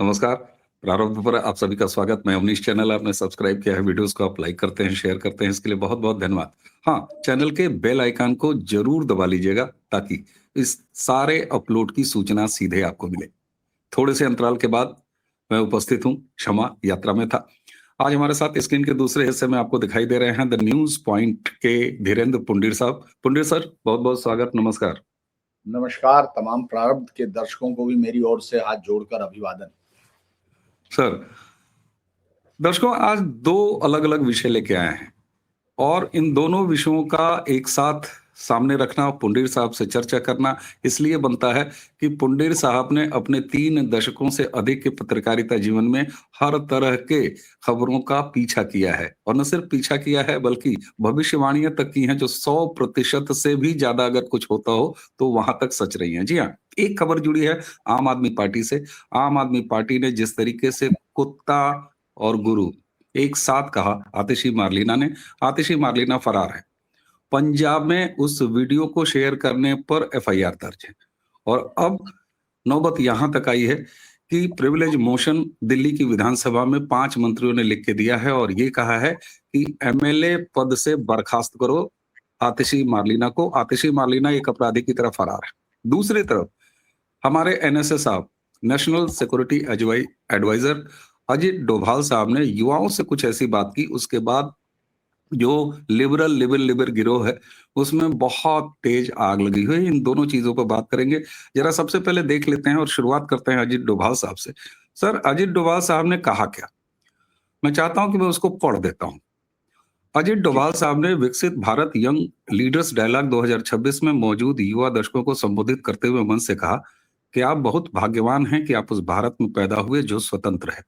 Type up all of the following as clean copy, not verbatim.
नमस्कार। प्रारंभ पर आप सभी का स्वागत। मैं अवनीश, चैनल आपने सब्सक्राइब किया है, वीडियोस को आप लाइक करते हैं, शेयर करते हैं, इसके लिए बहुत-बहुत धन्यवाद। हाँ, चैनल के बेल आइकन को ज़रूर दबा लीजिएगा ताकि इस सारे अपलोड की सूचना सीधे आपको मिले। थोड़े से अंतराल के बाद मैं उपस्थित हूँ, क्षमा यात्रा में था। आज हमारे साथ स्क्रीन के दूसरे हिस्से में आपको दिखाई दे रहे हैं द न्यूज़ पॉइंट के धीरेन्द्र पुंडीर साहब। पुंडीर सर, बहुत-बहुत स्वागत, नमस्कार। नमस्कार। तमाम प्रारब्ध के दर्शकों को भी मेरी ओर से हाथ जोड़कर अभिवादन। सर, दर्शकों आज 2 अलग-अलग विषय लेके आए हैं और इन दोनों विषयों का एक साथ सामने रखना, पुंडीर साहब से चर्चा करना इसलिए बनता है कि पुंडीर साहब ने अपने 3 दशकों से अधिक के पत्रकारिता जीवन में हर तरह के खबरों का पीछा किया है और न सिर्फ पीछा किया है बल्कि भविष्यवाणियां तक की हैं जो 100% से भी ज्यादा अगर कुछ होता हो तो वहां तक सच रही हैं। जी हाँ, एक खबर जुड़ी है आम आदमी पार्टी से। आम आदमी पार्टी ने जिस तरीके से कुत्ता और गुरु एक साथ कहा आतिशी मार्लिना ने, आतिशी मार्लिना फरार है। पंजाब में उस वीडियो को शेयर करने पर एफआईआर दर्ज है और अब नौबत यहां तक आई है कि प्रिविलेज मोशन दिल्ली की विधानसभा में 5 मंत्रियों ने लिख के दिया है और ये कहा है कि एमएलए पद से बर्खास्त करो आतिशी मार्लिना को। आतिशी मार्लिना एक अपराधी की तरफ फरार है। दूसरी तरफ हमारे एनएसए साहब, national security adviser Ajit Doval साहब ने युवाओं से कुछ ऐसी बात की, उसके बाद जो लिबर गिरोह है उसमें बहुत तेज आग लगी हुई है। इन दोनों चीजों पर बात करेंगे। जरा सबसे पहले देख लेते हैं और शुरुआत करते हैं अजित डोभाल साहब से। सर, अजित डोभाल साहब ने कहा क्या? मैं चाहता हूं कि मैं उसको पढ़ देता हूं। अजित जी, डोभाल साहब ने विकसित भारत यंग लीडर्स डायलॉग 2026 में मौजूद युवा दर्शकों को संबोधित करते हुए मंच से कहा कि आप बहुत भाग्यवान हैं कि आप उस भारत में पैदा हुए जो स्वतंत्र है।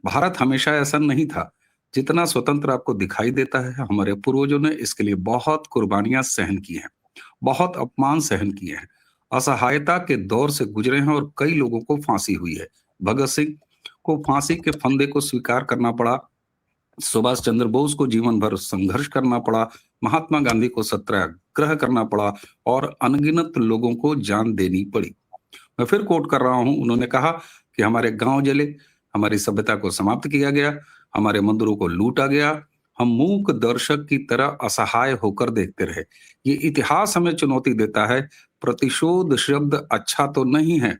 भारत हमेशा ऐसा नहीं था जितना स्वतंत्र आपको दिखाई देता है। हमारे पूर्वजों ने इसके लिए बहुत कुर्बानियां सहन की हैं, बहुत अपमान सहन किए हैं, असहायता के दौर से गुजरे हैं और कई लोगों को फांसी हुई है। भगत सिंह को फांसी के फंदे को स्वीकार करना पड़ा, सुभाष चंद्र बोस को जीवन भर संघर्ष करना पड़ा, महात्मा गांधी को सत्याग्रह करना पड़ा और अनगिनत लोगों को जान देनी पड़ी। मैं फिर कोट कर रहा हूं, उन्होंने कहा कि हमारे गांव जले, हमारी सभ्यता को समाप्त किया गया, हमारे मंदिरों को लूटा गया, हम मूक दर्शक की तरह असहाय होकर देखते रहे। ये इतिहास हमें चुनौती देता है। प्रतिशोध शब्द अच्छा तो नहीं है,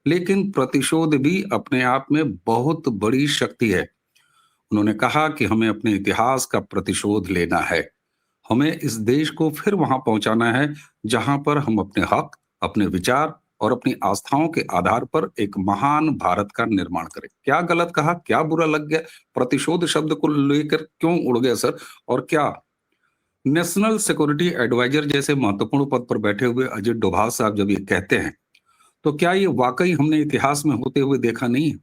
लेकिन प्रतिशोध भी अपने आप में बहुत बड़ी शक्ति है। उन्होंने कहा कि हमें अपने इतिहास का प्रतिशोध लेना है। हमें इस देश को फिर वहां पहुंचाना है जहां पर हम अपने हक, अपने विचार और अपनी आस्थाओं के आधार पर एक महान भारत का निर्माण करें। क्या गलत कहा, क्या बुरा लग गया? प्रतिशोध शब्द को लेकर क्यों उड़ गया सर? और क्या नेशनल सिक्योरिटी एडवाइजर जैसे महत्वपूर्ण पद पर बैठे हुए अजित डोभाल साहब जब ये कहते हैं तो क्या ये वाकई हमने इतिहास में होते हुए देखा नहीं है?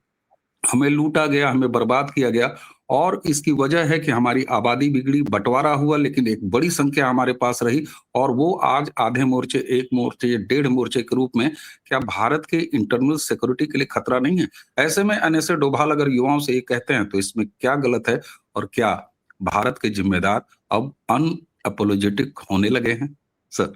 हमें लूटा गया, हमें बर्बाद किया गया और इसकी वजह है कि हमारी आबादी बिगड़ी, बंटवारा हुआ, लेकिन एक बड़ी संख्या हमारे पास रही और वो आज आधे मोर्चे, 1 मोर्चे, डेढ़ मोर्चे के रूप में क्या भारत के इंटरनल सिक्योरिटी के लिए खतरा नहीं है? ऐसे में एनएसए डोभाल अगर युवाओं से ये कहते हैं तो इसमें क्या गलत है और क्या भारत के जिम्मेदार अब अनअपोलोजेटिक होने लगे हैं? सर।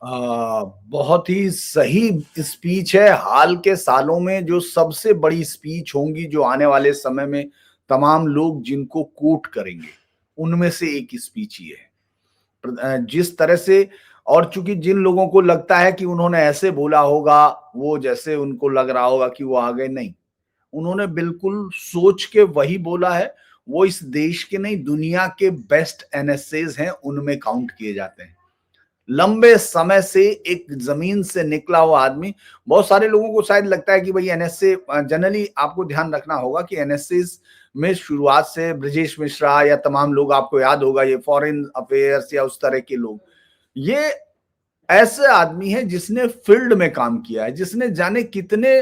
बहुत ही सही स्पीच है। हाल के सालों में जो सबसे बड़ी स्पीच होंगी, जो आने वाले समय में तमाम लोग जिनको कोट करेंगे, उनमें से एक स्पीच ही है। जिस तरह से, और चूंकि जिन लोगों को लगता है कि उन्होंने ऐसे बोला होगा, वो जैसे उनको लग रहा होगा कि वो आ गए, नहीं, उन्होंने बिल्कुल सोच के वही बोला है। वो इस देश के नहीं, दुनिया के बेस्ट एनएसएज हैं, उनमें काउंट किए जाते हैं। लंबे समय से एक जमीन से निकला हुआ आदमी। बहुत सारे लोगों को शायद लगता है कि भाई एनएसए, जनरली आपको ध्यान रखना होगा कि एनएसए में शुरुआत से ब्रजेश मिश्रा या तमाम लोग, आपको याद होगा, ये फॉरेन अफेयर्स या उस तरह के लोग, ये ऐसे आदमी है जिसने फील्ड में काम किया है, जिसने जाने कितने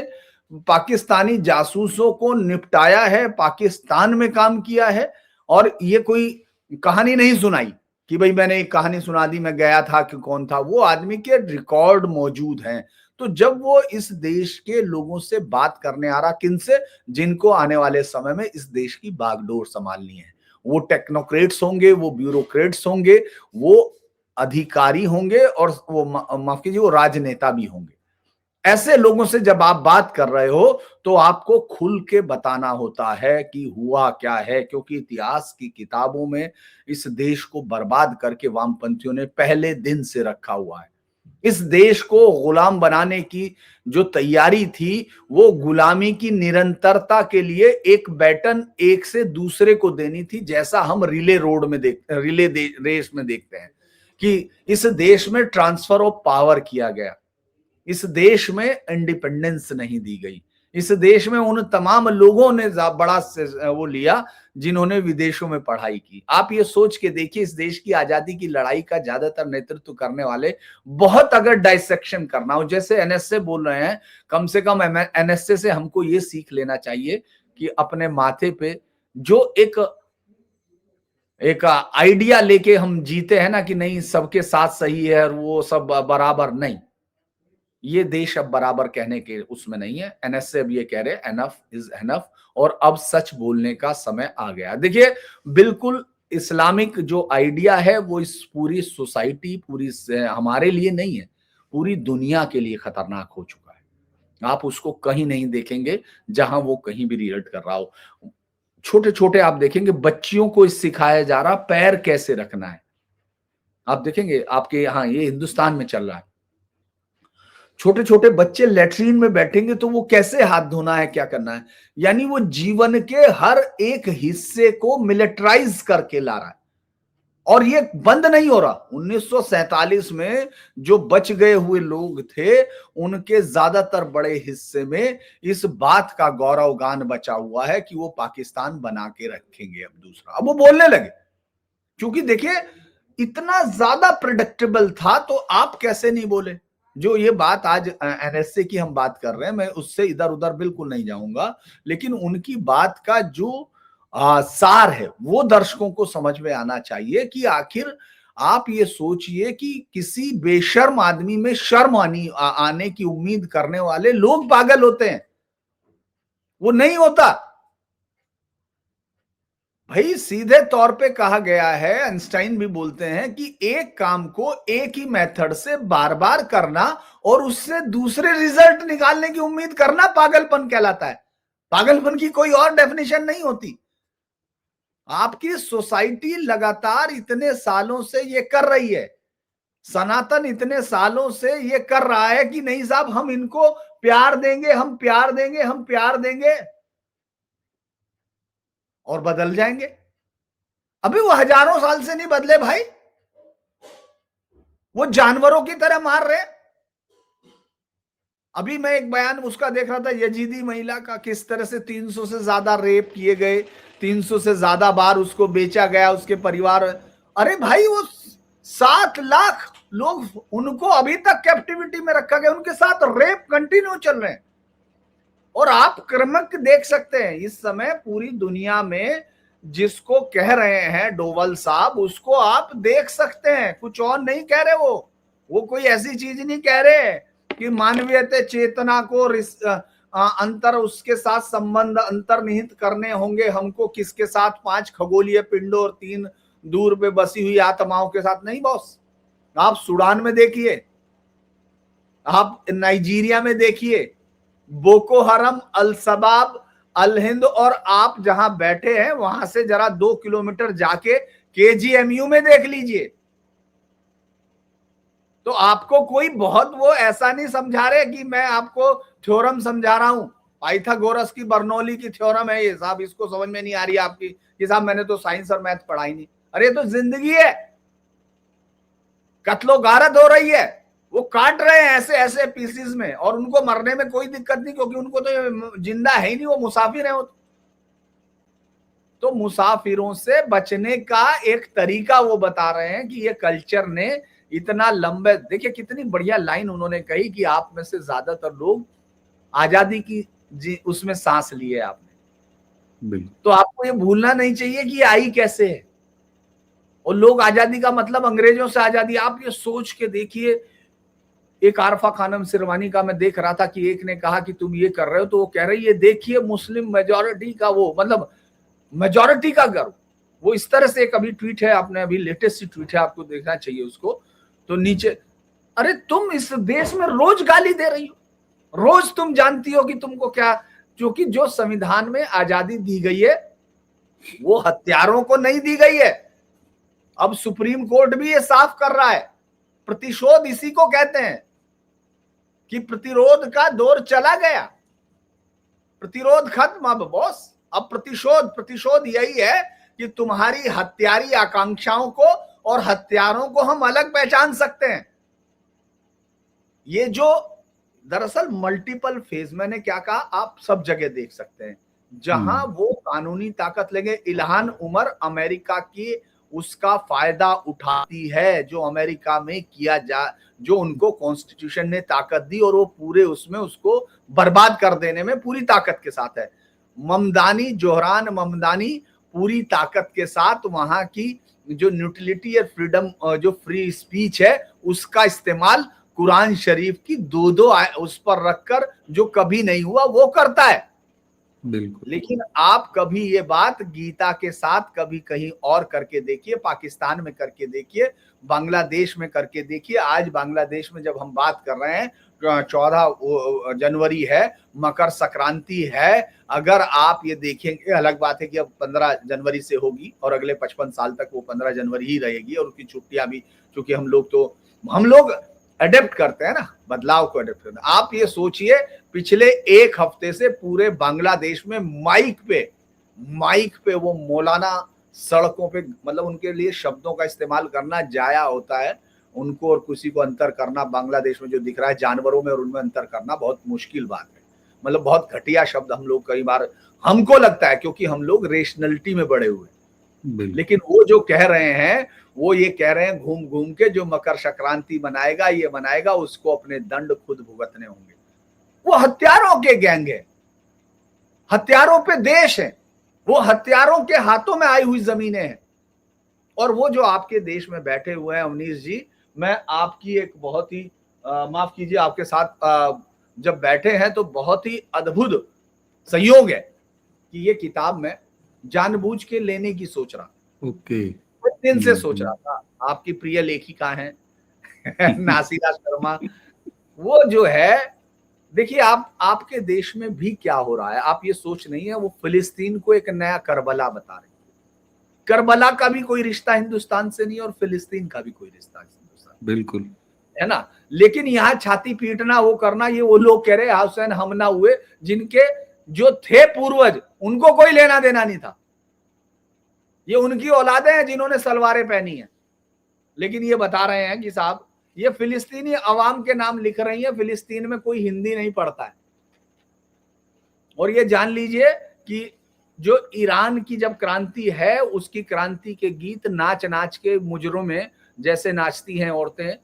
पाकिस्तानी जासूसों को निपटाया है, पाकिस्तान में काम किया है। और ये कोई कहानी नहीं सुनाई कि भाई मैंने एक कहानी सुना दी, मैं गया था कि कौन था। वो आदमी के रिकॉर्ड मौजूद हैं। तो जब वो इस देश के लोगों से बात करने आ रहा, किनसे? जिनको आने वाले समय में इस देश की बागडोर संभालनी है। वो टेक्नोक्रेट्स होंगे, वो ब्यूरोक्रेट्स होंगे, वो अधिकारी होंगे और वो माफ कीजिए, वो राजनेता भी होंगे। ऐसे लोगों से जब आप बात कर रहे हो तो आपको खुल के बताना होता है कि हुआ क्या है, क्योंकि इतिहास की किताबों में इस देश को बर्बाद करके वामपंथियों ने पहले दिन से रखा हुआ है। इस देश को गुलाम बनाने की जो तैयारी थी, वो गुलामी की निरंतरता के लिए एक बैटन एक से दूसरे को देनी थी, जैसा हम रेस में देखते हैं कि इस देश में ट्रांसफर ऑफ पावर किया गया। इस देश में इंडिपेंडेंस नहीं दी गई। इस देश में उन तमाम लोगों ने बड़ा वो लिया जिन्होंने विदेशों में पढ़ाई की। आप ये सोच के देखिए, इस देश की आजादी की लड़ाई का ज्यादातर नेतृत्व करने वाले, बहुत अगर डाइसेक्शन करना हो, जैसे एनएसए बोल रहे हैं, कम से कम एनएसए से हमको ये सीख लेना चाहिए कि अपने माथे पे जो एक आइडिया लेके हम जीते हैं ना कि नहीं सबके साथ सही है और वो सब बराबर, नहीं, ये देश अब बराबर कहने के उसमें नहीं है। एनएसए अब ये कह रहे हैं एनफ इज एनफ, और अब सच बोलने का समय आ गया। देखिए, बिल्कुल इस्लामिक जो आइडिया है वो इस पूरी सोसाइटी, पूरी हमारे लिए नहीं है, पूरी दुनिया के लिए खतरनाक हो चुका है। आप उसको कहीं नहीं देखेंगे जहां वो कहीं भी रिलेट कर रहा हो। छोटे छोटे आप देखेंगे बच्चियों को सिखाया जा रहा पैर कैसे रखना है। आप देखेंगे आपके यहाँ, ये हिंदुस्तान में चल रहा है। छोटे छोटे बच्चे लेटरिन में बैठेंगे तो वो कैसे हाथ धोना है, क्या करना है, यानी वो जीवन के हर एक हिस्से को मिलिटराइज करके ला रहा है। और ये बंद नहीं हो रहा। 1947 में जो बच गए हुए लोग थे, उनके ज्यादातर बड़े हिस्से में इस बात का गौरव गान बचा हुआ है कि वो पाकिस्तान बना के रखेंगे। अब दूसरा, अब वो बोलने लगे, क्योंकि देखिए इतना ज्यादा प्रिडिक्टेबल था, तो आप कैसे नहीं बोले। जो ये बात आज एनएसए की हम बात कर रहे हैं, मैं उससे इधर उधर बिल्कुल नहीं जाऊंगा, लेकिन उनकी बात का जो सार है वो दर्शकों को समझ में आना चाहिए कि आखिर आप ये सोचिए कि किसी बेशर्म आदमी में शर्म आने की उम्मीद करने वाले लोग पागल होते हैं, वो नहीं होता भाई। सीधे तौर पे कहा गया है, आइंस्टाइन भी बोलते हैं कि एक काम को एक ही मेथड से बार बार करना और उससे दूसरे रिजल्ट निकालने की उम्मीद करना पागलपन कहलाता है। पागलपन की कोई और डेफिनेशन नहीं होती। आपकी सोसाइटी लगातार इतने सालों से ये कर रही है, सनातन इतने सालों से ये कर रहा है कि नहीं साहब, हम इनको प्यार देंगे, हम प्यार देंगे, हम प्यार देंगे और बदल जाएंगे। अभी वो हजारों साल से नहीं बदले भाई, वो जानवरों की तरह मार रहे। अभी मैं एक बयान उसका देख रहा था, यजीदी महिला का, किस तरह से 300 से ज्यादा रेप किए गए, 300 से ज्यादा बार उसको बेचा गया, उसके परिवार। अरे भाई, वो 7 लाख लोग, उनको अभी तक कैप्टिविटी में रखा गया, उनके साथ रेप कंटिन्यू चल रहे हैं। और आप क्रमक देख सकते हैं इस समय पूरी दुनिया में जिसको कह रहे हैं डोवल साहब, उसको आप देख सकते हैं, कुछ और नहीं कह रहे। वो कोई ऐसी चीज नहीं कह रहे कि मानवीयता चेतना को अंतर, उसके साथ संबंध अंतर्निहित करने होंगे हमको, किसके साथ 5 खगोलीय पिंडों और 3 दूर पे बसी हुई आत्माओं के साथ नहीं बॉस। आप सूडान में देखिए, आप नाइजीरिया में देखिए, बोको हरम, अल शबाब, अल हिंद, और आप जहां बैठे हैं वहां से जरा 2 किलोमीटर जाके केजीएमयू में देख लीजिए, तो आपको कोई बहुत वो ऐसा नहीं समझा रहे कि मैं आपको थ्योरम समझा रहा हूं, पाइथागोरस की बर्नौली की थ्योरम है ये साहब, इसको समझ में नहीं आ रही आपकी कि साहब मैंने तो साइंस और मैथ पढ़ाई नहीं। अरे तो जिंदगी है, कत्लो गारत हो रही है, वो काट रहे हैं ऐसे ऐसे पीसेस में, और उनको मरने में कोई दिक्कत नहीं, क्योंकि उनको तो जिंदा है ही नहीं, वो मुसाफिर है। तो मुसाफिरों से बचने का एक तरीका वो बता रहे हैं कि ये कल्चर ने इतना लंबे, देखिए कितनी बढ़िया लाइन उन्होंने कही कि आप में से ज्यादातर लोग आजादी की उसमें सांस लिए आपने, तो आपको ये भूलना नहीं चाहिए कि ये आई कैसे है। और लोग आजादी का मतलब अंग्रेजों से आजादी, आप ये सोच के देखिए। एक आरफा खानम सिरवानी का मैं देख रहा था कि एक ने कहा कि तुम ये कर रहे हो, तो वो कह रही है देखिए मुस्लिम मेजॉरिटी का वो, मतलब मेजॉरिटी का गर्व। वो इस तरह से एक अभी ट्वीट है, आपने अभी लेटेस्ट ट्वीट है, आपको देखना चाहिए उसको। तो नीचे, अरे तुम इस देश में रोज गाली दे रही हो, रोज तुम जानती हो कि तुमको क्या, क्योंकि जो संविधान में आजादी दी गई है वो हत्यारों को नहीं दी गई है। अब सुप्रीम कोर्ट भी ये साफ कर रहा है। प्रतिशोध इसी को कहते हैं कि प्रतिरोध का दौर चला गया, प्रतिरोध खत्म अब बॉस। अब प्रतिशोध यही है कि तुम्हारी हत्यारी आकांक्षाओं को और हत्यारों को हम अलग पहचान सकते हैं। ये जो दरअसल मल्टीपल फेज, मैंने क्या कहा, आप सब जगह देख सकते हैं जहां वो कानूनी ताकत लगे। इल्हान उमर अमेरिका की उसका फायदा उठाती है जो अमेरिका में किया जा, जो उनको कॉन्स्टिट्यूशन ने ताकत दी और वो पूरे उसमें उसको बर्बाद कर देने में पूरी ताकत के साथ है। ममदानी, जोहरान ममदानी पूरी ताकत के साथ वहां की जो न्यूट्रलिटी और फ्रीडम, जो फ्री स्पीच है, उसका इस्तेमाल कुरान शरीफ की दो उस पर रखकर जो कभी नहीं हुआ वो करता है। बिल्कुल। लेकिन आप कभी ये बात गीता के साथ कभी कहीं और करके देखिए, पाकिस्तान में करके देखिए, बांग्लादेश में करके देखिए। आज बांग्लादेश में जब हम बात कर रहे हैं, 14 जनवरी है, मकर संक्रांति है, अगर आप ये देखेंगे, अलग बात है कि अब 15 जनवरी से होगी और अगले 55 साल तक वो 15 जनवरी ही रहेगी और उसकी छुट्टियां भी, क्योंकि हम लोग अडेप्ट करते हैं ना, बदलाव को अडेप्ट करते हैं। आप ये सोचिए, पिछले एक हफ्ते से पूरे बांग्लादेश में माइक पे वो मौलाना सड़कों पे, मतलब उनके लिए शब्दों का इस्तेमाल करना जाया होता है। उनको और किसी को अंतर करना बांग्लादेश में जो दिख रहा है जानवरों में और उनमें अंतर करना बहुत मुश्किल बात है। मतलब बहुत घटिया शब्द हम लोग कई बार, हमको लगता है क्योंकि हम लोग रेशनलिटी में बड़े हुए, लेकिन वो जो कह रहे हैं वो ये कह रहे हैं घूम घूम के, जो मकर संक्रांति मनाएगा, ये मनाएगा, उसको अपने दंड खुद भुगतने होंगे। वो हत्यारों के गैंग है, हत्यारों पे देश है, वो हत्यारों के हाथों में आई हुई जमीनें हैं। और वो जो आपके देश में बैठे हुए हैं अवनीश जी, मैं आपकी एक बहुत ही माफ कीजिए, आपके साथ जब बैठे हैं तो बहुत ही अद्भुत संयोग है कि ये किताब मैं जानबूझ के लेने की सोच रहा, दिन से सोच रहा था। आपकी प्रिय लेखिका हैं नासिरा शर्मा, वो जो है, देखिए आपके देश में भी क्या हो रहा है आप ये सोच नहीं है। वो फिलिस्तीन को एक नया करबला बता रहे हैं। करबला का भी कोई रिश्ता हिंदुस्तान से नहीं और फिलिस्तीन का भी कोई रिश्ता हिंदुस्तान, बिल्कुल है ना। लेकिन यहाँ छाती पीटना, वो करना, ये वो लोग कह रहे हुसैन हम ना हुए, जिनके जो थे पूर्वज उनको कोई लेना देना नहीं था। ये उनकी औलादें हैं जिन्होंने सलवारें पहनी हैं। लेकिन ये बता रहे हैं कि साहब ये फिलिस्तीनी अवाम के नाम लिख रही है, फिलिस्तीन में कोई हिंदी नहीं पढ़ता है। और ये जान लीजिए कि जो ईरान की जब क्रांति है, उसकी क्रांति के गीत नाच नाच के मुजरों में जैसे नाचती हैं औरतें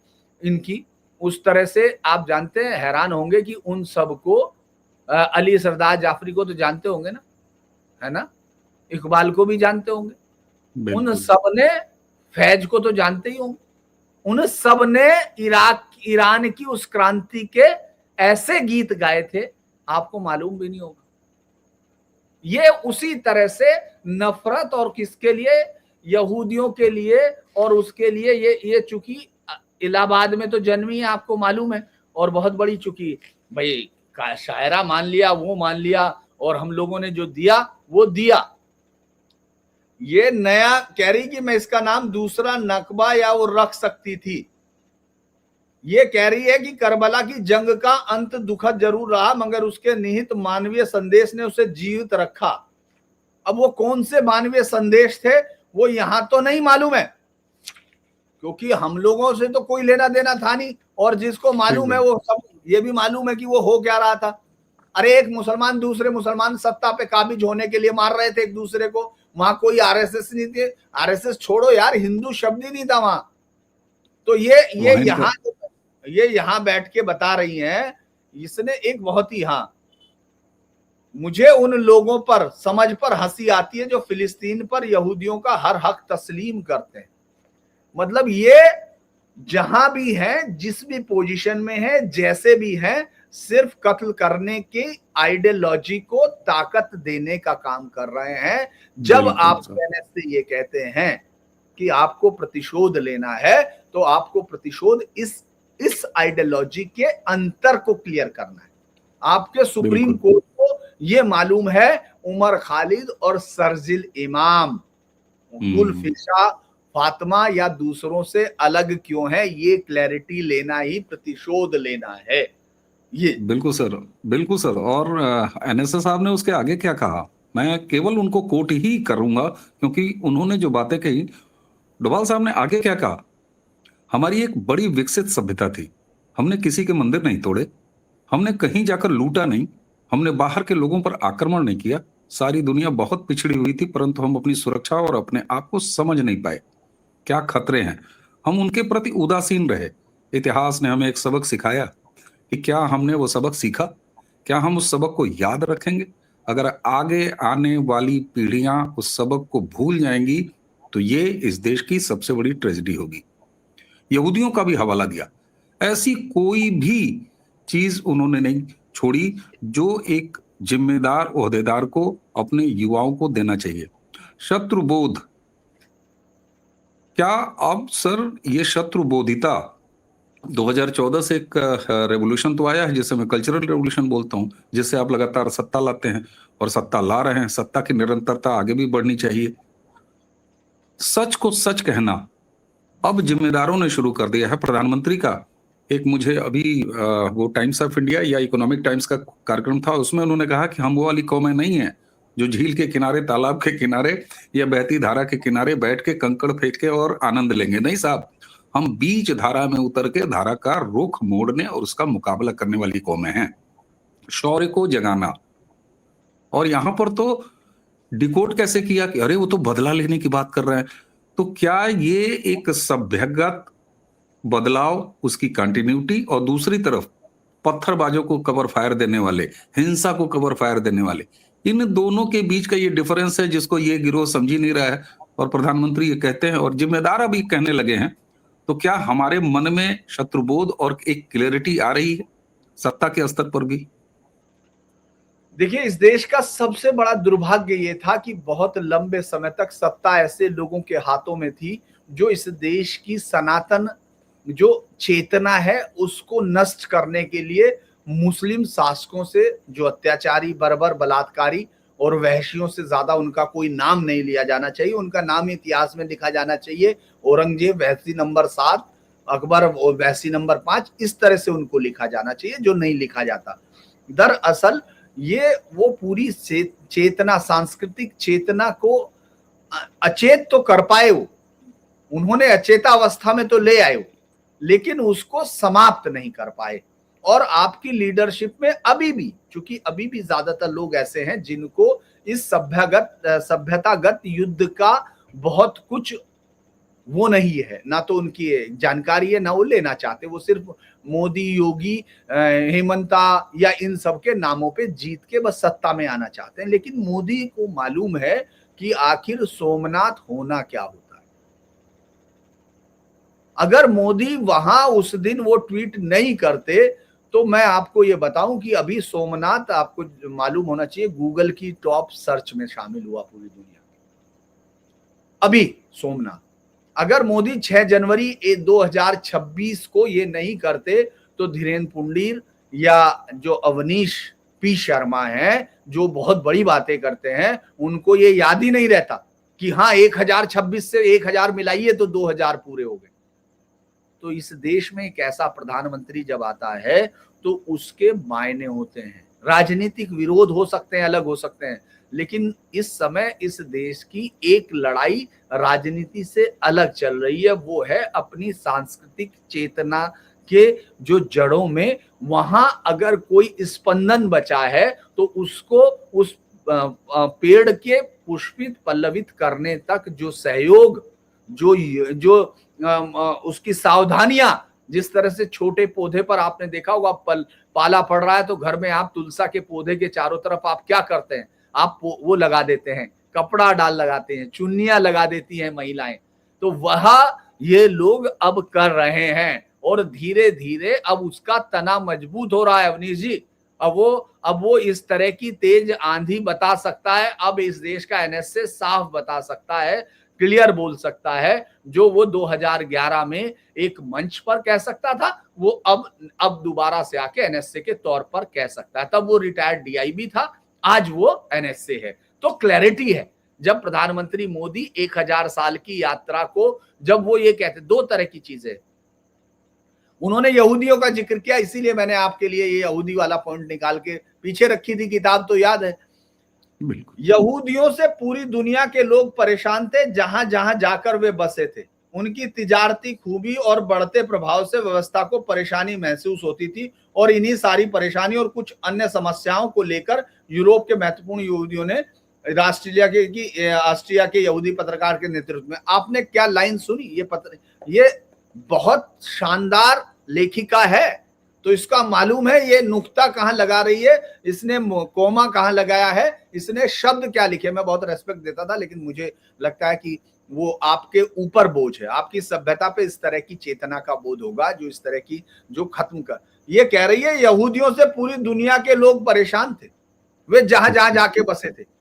इनकी, उस तरह से आप जानते हैं, हैरान होंगे कि उन सबको, अली सरदार जाफरी को तो जानते होंगे ना, है ना, इकबाल को भी जानते होंगे, उन सब ने, फैज को तो जानते ही होंगे, उन सब ने ईरान की उस क्रांति के ऐसे गीत गाए थे, आपको मालूम भी नहीं होगा। ये उसी तरह से नफरत, और किसके लिए, यहूदियों के लिए, और उसके लिए ये चूंकि इलाहाबाद में तो जन्मी है, आपको मालूम है, और बहुत बड़ी चूंकि भाई शायरा मान लिया, वो मान लिया, और हम लोगों ने जो दिया वो दिया। ये नया कह रही कि मैं इसका नाम दूसरा नकबा या वो रख सकती थी। ये कह रही है कि करबला की जंग का अंत दुखद जरूर रहा, मगर उसके निहित मानवीय संदेश ने उसे जीवित रखा। अब वो कौन से मानवीय संदेश थे वो यहां तो नहीं मालूम है, क्योंकि हम लोगों से तो कोई लेना देना था नहीं, और जिसको मालूम है वो सब ये भी मालूम है कि वो हो क्या रहा था। अरे एक मुसलमान दूसरे मुसलमान सत्ता पे काबिज होने के लिए मार रहे थे एक दूसरे को, वहां कोई आरएसएस नहीं थे, आरएसएस छोड़ो यार, हिंदू शब्द ही नहीं था वहां। तो ये यहां बैठ के बता रही हैं, इसने एक बहुत ही, हाँ, मुझे उन लोगों पर, समझ पर हंसी आती है जो फिलिस्तीन पर यहूदियों का हर हक तस्लीम करते हैं। मतलब ये जहां भी हैं, जिस भी पोजीशन में है, जैसे भी हैं, सिर्फ कत्ल करने की आइडियोलॉजी को ताकत देने का काम कर रहे हैं। जब आप कहने से ये कहते हैं कि आपको प्रतिशोध लेना है, तो आपको प्रतिशोध इस आइडियोलॉजी के अंतर को क्लियर करना है। आपके सुप्रीम बिल्कुल कोर्ट को ये मालूम है उमर खालिद और शर्जिल इमाम गुलफिशा फातिमा या दूसरों से अलग क्यों है, ये क्लैरिटी लेना ही प्रतिशोध लेना है। ये बिल्कुल सर, बिल्कुल सर। और एनएसए साहब ने उसके आगे क्या कहा, मैं केवल उनको कोट ही करूंगा क्योंकि उन्होंने जो बातें कही। डोभाल साहब ने आगे क्या कहा, हमारी एक बड़ी विकसित सभ्यता थी, हमने किसी के मंदिर नहीं तोड़े, हमने कहीं जाकर लूटा नहीं, हमने बाहर के लोगों पर आक्रमण नहीं किया। सारी दुनिया बहुत पिछड़ी हुई थी, परंतु हम अपनी सुरक्षा और अपने आप को समझ नहीं पाए। क्या खतरे हैं, हम उनके प्रति उदासीन रहे। इतिहास ने हमें एक सबक सिखाया कि क्या हमने वो सबक सीखा, क्या हम उस सबक को याद रखेंगे। अगर आगे आने वाली पीढ़ियां उस सबक को भूल जाएंगी तो ये इस देश की सबसे बड़ी ट्रेजेडी होगी। यहूदियों का भी हवाला दिया, ऐसी कोई भी चीज उन्होंने नहीं छोड़ी जो एक जिम्मेदार ओहदेदार को अपने युवाओं को देना चाहिए। शत्रुबोध, क्या अब सर ये शत्रुबोधिता 2014 से एक रेवोल्यूशन तो आया है जिसे मैं कल्चरल रेवोल्यूशन बोलता हूं, जिससे आप लगातार सत्ता लाते हैं और सत्ता ला रहे हैं। सत्ता की निरंतरता आगे भी बढ़नी चाहिए। सच को सच कहना अब जिम्मेदारों ने शुरू कर दिया है। प्रधानमंत्री का एक मुझे अभी वो टाइम्स ऑफ इंडिया या इकोनॉमिक टाइम्स का कार्यक्रम था, उसमें उन्होंने कहा कि हम वो वाली कौमें नहीं है जो झील के किनारे, तालाब के किनारे या बहती धारा के किनारे बैठ के कंकड़ फेंक के और आनंद लेंगे। नहीं साहब, हम बीच धारा में उतर के धारा का रुख मोड़ने और उसका मुकाबला करने वाली कौमें हैं। शौर्य को जगाना, और यहां पर तो डिकोड कैसे किया कि अरे वो तो बदला लेने की बात कर रहे हैं। तो क्या ये एक सभ्यगत बदलाव, उसकी कंटिन्यूटी, और दूसरी तरफ पत्थरबाजों को कवर फायर देने वाले, हिंसा को कवर फायर देने वाले, इन दोनों के बीच का ये डिफरेंस है जिसको ये गिरोह समझ ही नहीं रहा है। और प्रधानमंत्री ये कहते हैं और जिम्मेदार अभी कहने लगे हैं। तो क्या हमारे मन में शत्रुबोध और एक क्लैरिटी आ रही है सत्ता के स्तर पर भी? देखिए, इस देश का सबसे बड़ा दुर्भाग्य ये था कि बहुत लंबे समय तक सत्ता ऐसे लोगों के हाथों में थी जो इस देश की सनातन जो चेतना है उसको नष्ट करने के लिए मुस्लिम शासकों से, जो अत्याचारी, बर्बर, बलात्कारी और वहशियों से ज्यादा उनका कोई नाम नहीं लिया जाना चाहिए। उनका नाम इतिहास में लिखा जाना चाहिए औरंगजेब वहशी नंबर 7, अकबर वहशी नंबर 5, इस तरह से उनको लिखा जाना चाहिए, जो नहीं लिखा जाता। दरअसल ये वो पूरी चेतना, सांस्कृतिक चेतना को अचेत तो कर पाए, उन्होंने अचेतावस्था में तो ले आए, लेकिन उसको समाप्त नहीं कर पाए। और आपकी लीडरशिप में अभी भी, चूंकि अभी भी ज्यादातर लोग ऐसे हैं जिनको इस सभ्यतागत युद्ध का बहुत कुछ वो नहीं है, ना तो उनकी जानकारी है, ना वो लेना चाहते। वो सिर्फ मोदी, योगी, हेमंता या इन सब के नामों पे जीत के बस सत्ता में आना चाहते हैं। लेकिन मोदी को मालूम है कि आखिर सोमनाथ होना क्या होता है। अगर मोदी वहां उस दिन वो ट्वीट नहीं करते तो मैं आपको ये बताऊं कि अभी सोमनाथ, आपको मालूम होना चाहिए, गूगल की टॉप सर्च में शामिल हुआ पूरी दुनिया में। अभी सोमनाथ, अगर मोदी 6 जनवरी 2026 को ये नहीं करते तो धीरेन्द्र पुंडीर या जो अवनीश पी शर्मा हैं, जो बहुत बड़ी बातें करते हैं, उनको ये याद ही नहीं रहता कि हाँ 1026 से 1000 मिलाइए तो 2000 पूरे हो गए। तो इस देश में एक ऐसा प्रधानमंत्री जब आता है तो उसके मायने होते हैं। राजनीतिक विरोध हो सकते हैं, अलग हो सकते हैं, लेकिन इस समय इस देश की एक लड़ाई राजनीति से अलग चल रही है। वो है अपनी सांस्कृतिक चेतना के जो जड़ों में, वहां अगर कोई स्पंदन बचा है तो उसको उस पेड़ के पुष्पित पल्लवित करने तक जो सहयोग, जो उसकी सावधानियां, जिस तरह से छोटे पौधे पर आपने देखा होगा पाला पड़ रहा है तो घर में आप तुलसा के पौधे के चारों तरफ आप क्या करते हैं, आप वो लगा देते हैं, कपड़ा डाल लगाते हैं, चुन्नियां लगा देती हैं महिलाएं। तो वह ये लोग अब कर रहे हैं और धीरे धीरे अब उसका तना मजबूत हो रहा है। अवनीश जी, अब वो इस तरह की तेज आंधी बता सकता है, अब इस देश का एनएसए साफ बता सकता है क्लियर बोल सकता है जो वो 2011 में एक मंच पर कह सकता था, वो अब दोबारा से आके एनएसए के तौर पर कह सकता है। तब वो रिटायर्ड डीआईबी था, आज वो एनएसए है। तो क्लैरिटी है। जब प्रधानमंत्री मोदी 1000 साल की यात्रा को जब वो ये कहते, दो तरह की चीजें, उन्होंने यहूदियों का जिक्र किया, इसीलिए मैंने आपके लिए ये यहूदी वाला पॉइंट निकाल के पीछे रखी थी, किताब तो याद है। यहूदियों से पूरी दुनिया के लोग परेशान थे, जहां जहां जाकर वे बसे थे। उनकी तिजारती खूबी और बढ़ते प्रभाव से व्यवस्था को परेशानी महसूस होती थी, और इन्हीं सारी परेशानी और कुछ अन्य समस्याओं को लेकर यूरोप के महत्वपूर्ण यहूदियों ने ऑस्ट्रिया के यहूदी पत्रकार के नेतृत्व में, आपने क्या लाइन सुनी, ये बहुत शानदार लेखिका है, तो इसका मालूम है ये नुक्ता कहां लगा रही है, इसने कोमा कहां लगाया है, इसने शब्द क्या लिखे। मैं बहुत रेस्पेक्ट देता था, लेकिन मुझे लगता है कि वो आपके ऊपर बोझ है, आपकी सभ्यता पे इस तरह की चेतना का बोध होगा जो इस तरह की जो खत्म कर, ये कह रही है यहूदियों से पूरी दुनिया के लोग परेशान थे, वे जहां जहां जाके बसे थे।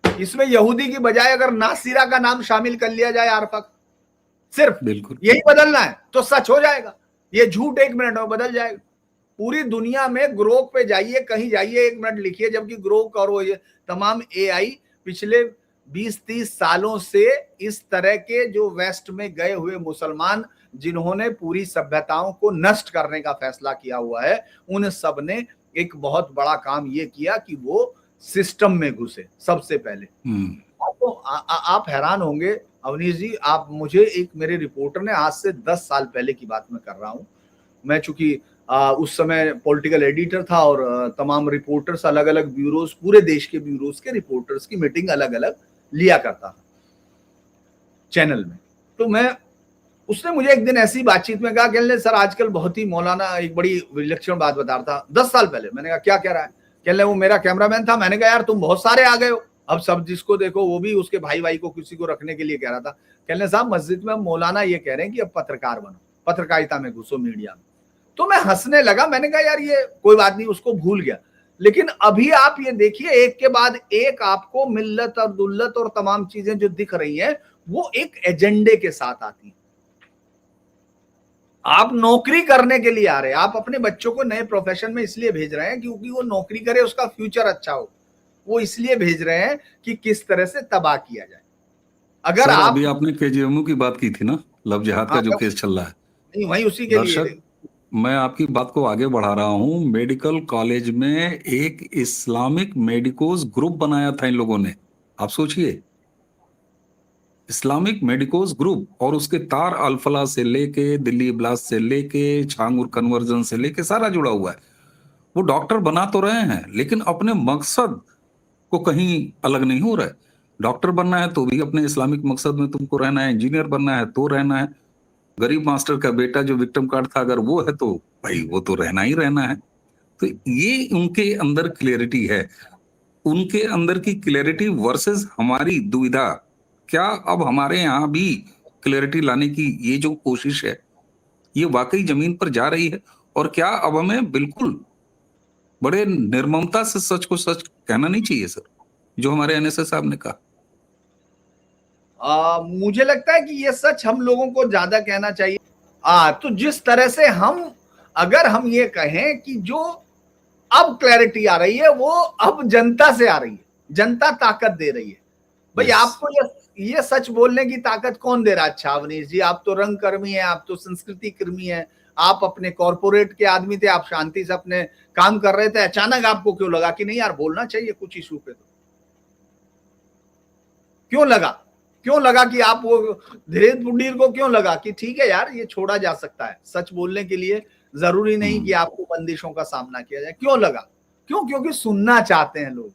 इसमें यहूदी की बजाय अगर नासिरा का नाम शामिल कर लिया जाए आरफा, सिर्फ यही बदलना है तो सच हो जाएगा, ये झूठ 1 मिनट में बदल जाएगा। पूरी दुनिया में ग्रोक पे जाइए, कहीं जाइए, 1 मिनट लिखिए, जबकि ग्रोक और वो तमाम एआई पिछले 20-30 सालों से इस तरह के जो वेस्ट में गए हुए मुसलमान जिन्होंने पूरी सभ्यताओं को नष्ट करने का फैसला किया हुआ है, उन सब ने एक बहुत बड़ा काम ये किया कि वो सिस्टम में घुसे सबसे पहले। तो आप हैरान होंगे अवनीश जी, आप मुझे मेरे रिपोर्टर ने आज से 10 साल पहले की बात मैं कर रहा हूं, मैं चूंकि उस समय पॉलिटिकल एडिटर था और तमाम रिपोर्टर्स अलग अलग ब्यूरोज, पूरे देश के ब्यूरोज के रिपोर्टर्स की मीटिंग अलग अलग लिया करता था चैनल में। तो उसने मुझे एक दिन ऐसी बातचीत में कहा, कहने सर आजकल बहुत ही मौलाना एक बड़ी विलक्षण बात बता रहा था 10 साल पहले। मैंने कहा क्या कह रहा है? कहने वो मेरा कैमरामैन था। मैंने कहा यार तुम बहुत सारे आ गए हो, अब सब जिसको देखो, वो भी उसके भाई को किसी को रखने के लिए कह रहा था। कहने साहब मस्जिद में मौलाना ये कह रहे हैं कि अब पत्रकार बनो, पत्रकारिता में घुसो, मीडिया में। तो मैं हंसने लगा, मैंने कहा यार ये कोई बात नहीं, उसको भूल गया। लेकिन अभी आप ये देखिए, एक के बाद एक आपको मिल्लत और दुल्लत और तमाम चीजें जो दिख रही हैं, वो एक एजेंडे के साथ आती हैं। आप नौकरी करने के लिए आ रहे हैं, आप अपने बच्चों को नए प्रोफेशन में इसलिए भेज रहे हैं क्योंकि वो नौकरी करे, उसका फ्यूचर अच्छा हो, वो इसलिए भेज रहे हैं कि किस तरह से तबाह किया जाए। अगर आप अभी आपने केजीएमयू की बात की थी ना, लव जिहाद का जो केस चल रहा है, नहीं वही उसी के लिए मैं आपकी बात को आगे बढ़ा रहा हूं। मेडिकल कॉलेज में एक इस्लामिक मेडिकोस ग्रुप बनाया था इन लोगों ने, आप सोचिए, इस्लामिक मेडिकोस ग्रुप, और उसके तार अल्फला से लेके दिल्ली ब्लास्ट से लेके छांगुर कन्वर्जन से लेके सारा जुड़ा हुआ है। वो डॉक्टर बना तो रहे हैं, लेकिन अपने मकसद को कहीं अलग नहीं हो रहा है। डॉक्टर बनना है तो भी अपने इस्लामिक मकसद में तुमको रहना है, इंजीनियर बनना है तो रहना है, गरीब मास्टर का बेटा जो विक्टिम कार्ड था अगर वो है तो भाई वो तो रहना ही रहना है। तो ये उनके अंदर क्लियरिटी है, उनके अंदर की क्लियरिटी वर्सेस हमारी दुविधा। क्या अब हमारे यहाँ भी क्लियरिटी लाने की ये जो कोशिश है, ये वाकई जमीन पर जा रही है? और क्या अब हमें बिल्कुल बड़े निर्ममता से सच को सच कहना नहीं चाहिए सर, जो हमारे एनएसए साहब ने कहा? मुझे लगता है कि ये सच हम लोगों को ज्यादा कहना चाहिए। तो जिस तरह से अगर हम ये कहें कि जो अब क्लैरिटी आ रही है वो अब जनता से आ रही है, जनता ताकत दे रही है। भाई आपको ये सच बोलने की ताकत कौन दे रहा है? अच्छा अवनीश जी, आप तो रंग कर्मी हैं, आप तो संस्कृति कर्मी हैं, आप अपने कॉर्पोरेट के आदमी थे, आप शांति से अपने काम कर रहे थे, अचानक आपको क्यों लगा कि नहीं यार बोलना चाहिए कुछ इशू पे? तो क्यों लगा कि आप वो धीरेन्द्र पुंडीर को क्यों लगा कि ठीक है यार ये छोड़ा जा सकता है, सच बोलने के लिए जरूरी नहीं कि आपको बंदिशों का सामना किया जाए? क्यों लगा? क्योंकि सुनना चाहते हैं लोग,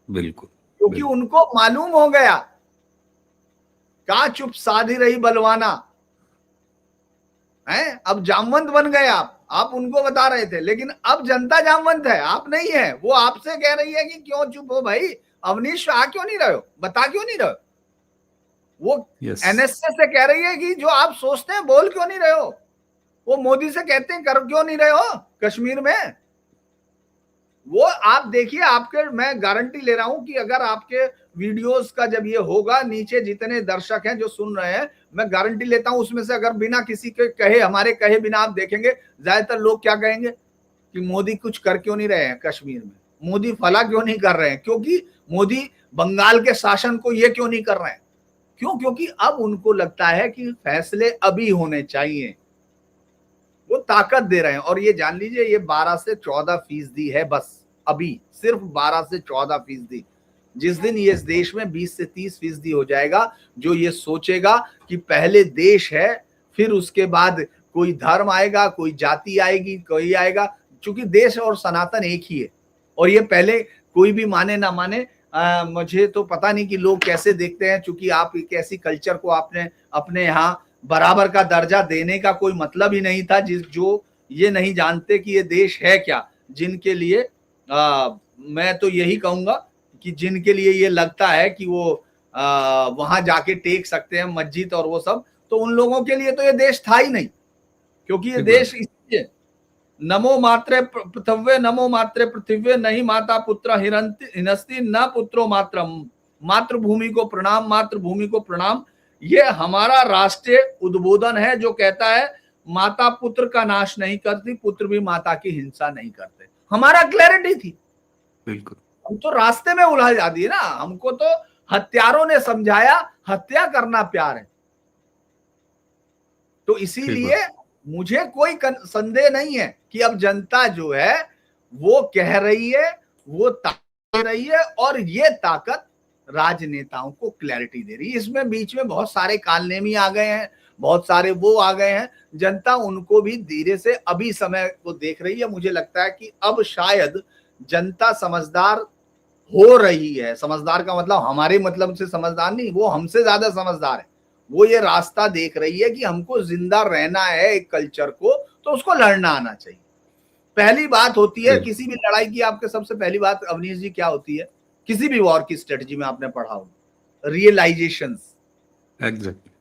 बिल्कुल, क्योंकि उनको मालूम हो गया, का चुप साधी रही बलवाना है, अब जामवंत बन गए आप उनको बता रहे थे, लेकिन अब जनता जामवंत है, आप नहीं है। वो आपसे कह रही है कि क्यों चुप हो भाई, अवनीश आ क्यों नहीं रहे हो, बता क्यों नहीं रहे हो? वो एनएसए से कह रही है कि जो आप सोचते हैं बोल क्यों नहीं रहे हो? वो मोदी से कहते हैं कर क्यों नहीं रहे हो कश्मीर में? वो आप देखिए, आपके मैं गारंटी ले रहा हूं कि अगर आपके वीडियोस का जब ये होगा, नीचे जितने दर्शक हैं जो सुन रहे हैं, मैं गारंटी लेता हूं उसमें से अगर बिना किसी के कहे, हमारे कहे बिना आप देखेंगे, ज्यादातर लोग क्या कहेंगे कि मोदी कुछ कर क्यों नहीं रहे हैं कश्मीर में, मोदी फला क्यों नहीं कर रहे हैं, क्योंकि मोदी बंगाल के शासन को ये क्यों नहीं कर रहे हैं, क्यों? क्योंकि अब उनको लगता है कि फैसले अभी होने चाहिए, वो ताकत दे रहे हैं। और ये जान लीजिए, ये 12 से 14% है बस, अभी सिर्फ 12 से 14%। जिस दिन ये इस देश में 20 से 30% हो जाएगा, जो ये सोचेगा कि पहले देश है, फिर उसके बाद कोई धर्म आएगा, कोई जाति आएगी, कोई आएगा, क्योंकि देश और सनातन एक ही है। और ये पहले कोई भी माने ना माने, मुझे तो पता नहीं कि लोग कैसे देखते हैं, क्योंकि आप एक ऐसी कल्चर को आपने अपने यहाँ बराबर का दर्जा देने का कोई मतलब ही नहीं था, जो ये नहीं जानते कि ये देश है क्या, जिनके लिए मैं तो यही कहूंगा कि जिनके लिए ये लगता है कि वो वहां जाके टेक सकते हैं मस्जिद और वो सब, तो उन लोगों के लिए तो ये देश था ही नहीं, क्योंकि ये देश इसलिए नमो मात्रे पृथ्वे, नमो मात्रे पृथ्वी, नहीं माता पुत्र हिनस्ति न पुत्रो मात्रम, मातृभूमि को प्रणाम, मातृभूमि को प्रणाम। ये हमारा राष्ट्रीय उद्बोधन है, जो कहता है माता पुत्र का नाश नहीं करती, पुत्र भी माता की हिंसा नहीं करते। हमारा क्लैरिटी थी, बिल्कुल। हम तो रास्ते में उलझा दिए ना, हमको तो हत्यारों ने समझाया हत्या करना प्यार है। तो इसीलिए मुझे कोई संदेह नहीं है कि अब जनता जो है वो कह रही है, वो ताकत दे रही है, और ये ताकत राजनेताओं को क्लैरिटी दे रही है। इसमें बीच में बहुत सारे कालनेमी आ गए हैं, बहुत सारे वो आ गए हैं, जनता उनको भी धीरे से अभी समय को देख रही है। मुझे लगता है कि अब शायद जनता समझदार हो रही है। समझदार का मतलब हमारे मतलब से समझदार नहीं, वो हमसे ज्यादा समझदार है। वो ये रास्ता देख रही है कि हमको जिंदा रहना है एक कल्चर को, तो उसको लड़ना आना चाहिए। पहली बात होती है किसी भी लड़ाई की, आपके सबसे पहली बात अवनीश जी क्या होती है, किसी भी वॉर की स्ट्रेटजी में आपने पढ़ा हो, रियलाइजेशंस। एग्जैक्टली।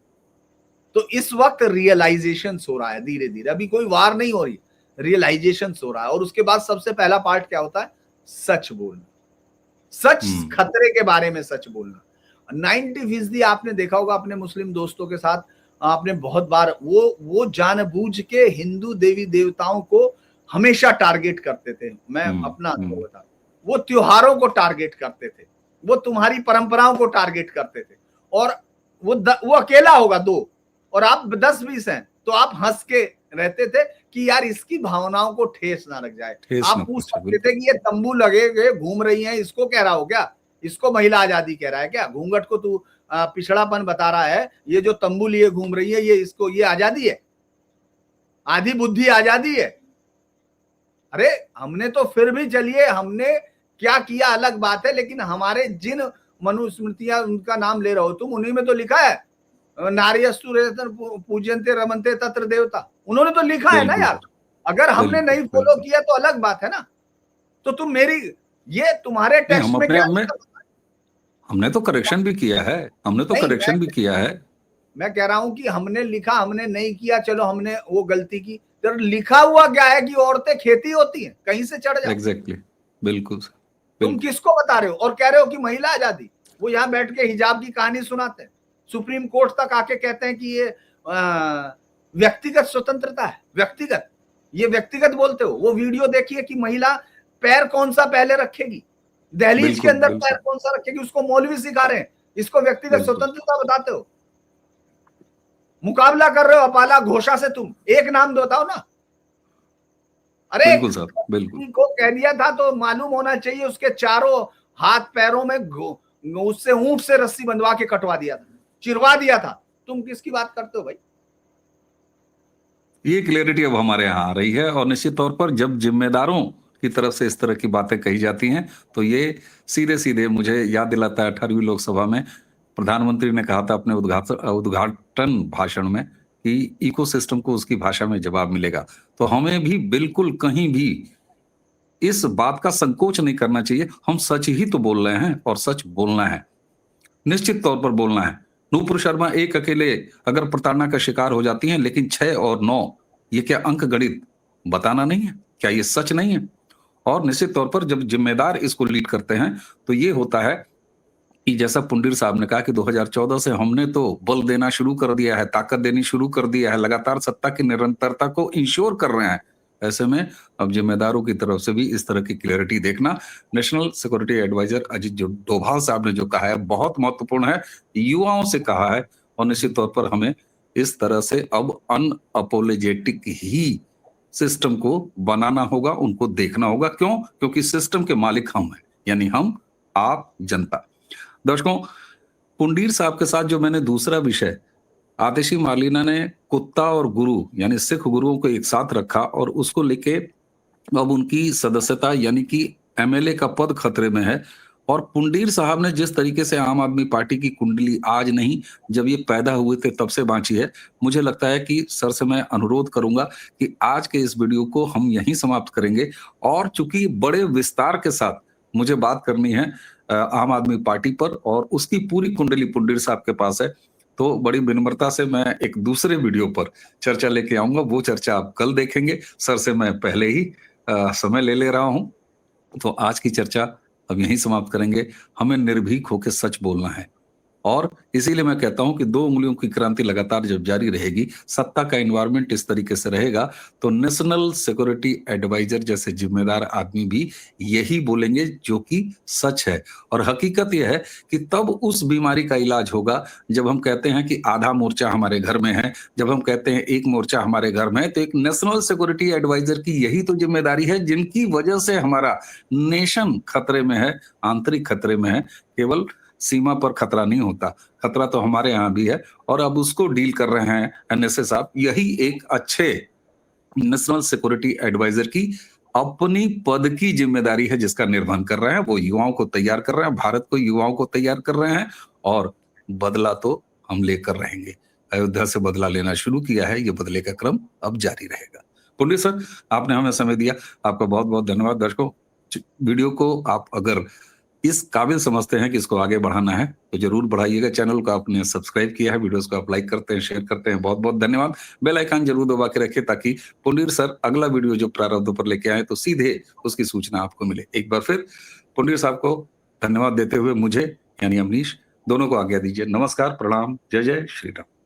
तो इस वक्त रियलाइजेशंस हो रहा है धीरे धीरे, अभी कोई वार नहीं हो रही, रियलाइजेशंस हो रहा है। और उसके बाद सबसे पहला पार्ट क्या होता है, सच बोलना, सच, खतरे के बारे में सच बोलना। 90% आपने देखा होगा अपने मुस्लिम दोस्तों के साथ, आपने बहुत बार वो जानबूझ के हिंदू देवी देवताओं को हमेशा टारगेट करते थे। मैं अपना अनुभव बता, वो त्योहारों को टारगेट करते थे, वो तुम्हारी परंपराओं को टारगेट करते थे, और वो अकेला होगा 2 और आप 10-20 हैं, तो आप हंस के रहते थे कि यार इसकी भावनाओं को ठेस ना लग जाए। आप पूछ सकते थे कि ये तंबू लगे घूम रही हैं, इसको कह रहा हो क्या, इसको महिला आजादी कह रहा है क्या, घूंघट को तू पिछड़ापन बता रहा है, ये जो तंबू लिए घूम रही है, ये इसको ये आजादी है, आधी बुद्धि आजादी है। अरे हमने तो फिर भी, चलिए हमने क्या किया अलग बात है, लेकिन हमारे जिन मनुस्मृतियां उनका नाम ले रहे हो तुम, उन्हीं में तो लिखा है नार्यस्तु पूज्यन्ते रमन्ते तत्र देवता, उन्होंने तो लिखा है ना यार। अगर हमने नहीं फॉलो किया तो अलग बात है ना। तो तुम मेरी ये तुम्हारे टेक्स्ट में क्या, हमने तो करेक्शन भी किया है, हमने तो करेक्शन भी किया है। मैं कह रहा हूं कि हमने लिखा, हमने नहीं किया, चलो हमने वो गलती की, तो लिखा हुआ क्या है कि औरतें खेती होती हैं, कहीं से चढ़ जाओ। एग्जैक्टली, बिल्कुल। तुम किसको बता रहे हो और कह रहे हो कि महिला आजादी। वो यहाँ बैठ के हिजाब की कहानी सुनाते हैं, सुप्रीम कोर्ट तक आके कहते हैं कि ये व्यक्तिगत स्वतंत्रता है, व्यक्तिगत, ये व्यक्तिगत बोलते हो। वो वीडियो देखिए कि महिला पैर कौन सा पहले रखेगी, दहलीज के अंदर पैर कौन सा रखेगी, उसको मौलवी सिखा रहे हैं, इसको व्यक्तिगत स्वतंत्रता बताते हो। मुकाबला कर रहे हो अपाला घोषा से, तुम एक नाम बताओ ना। अरे बिल्कुल को कह दिया था तो मालूम होना चाहिए, उसके चारों हाथ पैरों में उससे ऊंट से रस्सी बंधवा के कटवा दिया था, चिरवा दिया था। तुम किसकी बात करते हो भाई? ये क्लैरिटी अब हमारे यहाँ आ रही है, और निश्चित तौर पर जब जिम्मेदारों की तरफ से इस तरह की बातें कही जाती हैं, तो ये सीधे सीधे मुझे याद दिलाता है 18वीं लोकसभा में प्रधानमंत्री ने कहा था अपने उद्घाटन भाषण में कि इकोसिस्टम को उसकी भाषा में जवाब मिलेगा। तो हमें भी बिल्कुल कहीं भी इस बात का संकोच नहीं करना चाहिए। हम सच ही तो बोल रहे हैं, और सच बोलना है, निश्चित तौर पर बोलना है। नूपुर शर्मा एक अकेले अगर प्रताड़ना का शिकार हो जाती हैं, लेकिन 6 और 9 ये क्या अंक गणित बताना नहीं है क्या? ये सच नहीं है? और निश्चित तौर पर जब जिम्मेदार इसको लीड करते हैं तो ये होता है कि जैसा पुंडीर साहब ने कहा कि 2014 से हमने तो बल देना शुरू कर दिया है, ताकत देनी शुरू कर दिया है, लगातार सत्ता की निरंतरता को इंश्योर कर रहे हैं। ऐसे में अब जिम्मेदारों की तरफ से भी इस तरह की क्लैरिटी देखना, नेशनल सिक्योरिटी एडवाइजर अजीत जो डोभाल साहब ने जो कहा है बहुत महत्वपूर्ण है, युवाओं से कहा है और निश्चित तौर पर हमें इस तरह से अब अनअपोलोजेटिक ही सिस्टम को बनाना होगा, उनको देखना होगा। क्यों? क्योंकि सिस्टम के मालिक हम हैं, यानी हम, आप, जनता। दर्शकों, पुंडीर साहब के साथ जो मैंने दूसरा विषय, आतिशी मार्लिना ने कुत्ता और गुरु यानी सिख गुरुओं को एक साथ रखा और उसको लेके अब उनकी सदस्यता यानी कि एमएलए का पद खतरे में है। और पुंडीर साहब ने जिस तरीके से आम आदमी पार्टी की कुंडली आज नहीं, जब ये पैदा हुए थे तब से बांची है, मुझे लगता है कि सर से मैं अनुरोध करूंगा कि आज के इस वीडियो को हम यहीं समाप्त करेंगे। और चूंकि बड़े विस्तार के साथ मुझे बात करनी है आम आदमी पार्टी पर और उसकी पूरी कुंडली पुंडीर साहब के पास है, तो बड़ी विनम्रता से मैं एक दूसरे वीडियो पर चर्चा लेके आऊंगा। वो चर्चा आप कल देखेंगे। सर से मैं पहले ही समय ले रहा हूं। तो आज की चर्चा अब यहीं समाप्त करेंगे। हमें निर्भीक होकर सच बोलना है और इसीलिए मैं कहता हूं कि 2 उंगलियों की क्रांति लगातार जब जारी रहेगी, सत्ता का एनवायरनमेंट इस तरीके से रहेगा, तो नेशनल सिक्योरिटी एडवाइजर जैसे जिम्मेदार आदमी भी यही बोलेंगे जो कि सच है। और हकीकत यह है कि तब उस बीमारी का इलाज होगा जब हम कहते हैं कि आधा मोर्चा हमारे घर में है, जब हम कहते हैं एक मोर्चा हमारे घर में है, तो एक नेशनल सिक्योरिटी एडवाइजर की यही तो जिम्मेदारी है जिनकी वजह से हमारा नेशन खतरे में है, आंतरिक खतरे में है। केवल सीमा पर खतरा नहीं होता, खतरा तो हमारे यहाँ भी है और अब उसको डील कर रहे हैं एनएसए साहब। यही एक अच्छे नेशनल सिक्योरिटी एडवाइजर की अपनी पद की जिम्मेदारी है जिसका निर्वहन कर रहे हैं। वो युवाओं को तैयार कर रहे हैं, भारत को युवाओं को तैयार कर रहे हैं और बदला तो हम लेकर रहेंगे। अयोध्या से बदला लेना शुरू किया है, ये बदले का क्रम अब जारी रहेगा। पुंडीर सर, आपने हमें समय दिया, आपका बहुत बहुत धन्यवाद। दर्शकों, वीडियो को आप अगर इस काबिल समझते हैं कि इसको आगे बढ़ाना है तो जरूर बढ़ाइएगा। चैनल को आपने सब्सक्राइब किया है, वीडियोस को आप लाइक करते हैं, शेयर करते हैं, बहुत बहुत धन्यवाद। बेल आइकन जरूर दबा के रखें ताकि पुंडीर सर अगला वीडियो जो प्रारंभ पर लेके आए तो सीधे उसकी सूचना आपको मिले। एक बार फिर पुंडीर साहब को धन्यवाद देते हुए मुझे यानी अमनीश दोनों को आज्ञा दीजिए। नमस्कार, प्रणाम, जय जय श्री राम।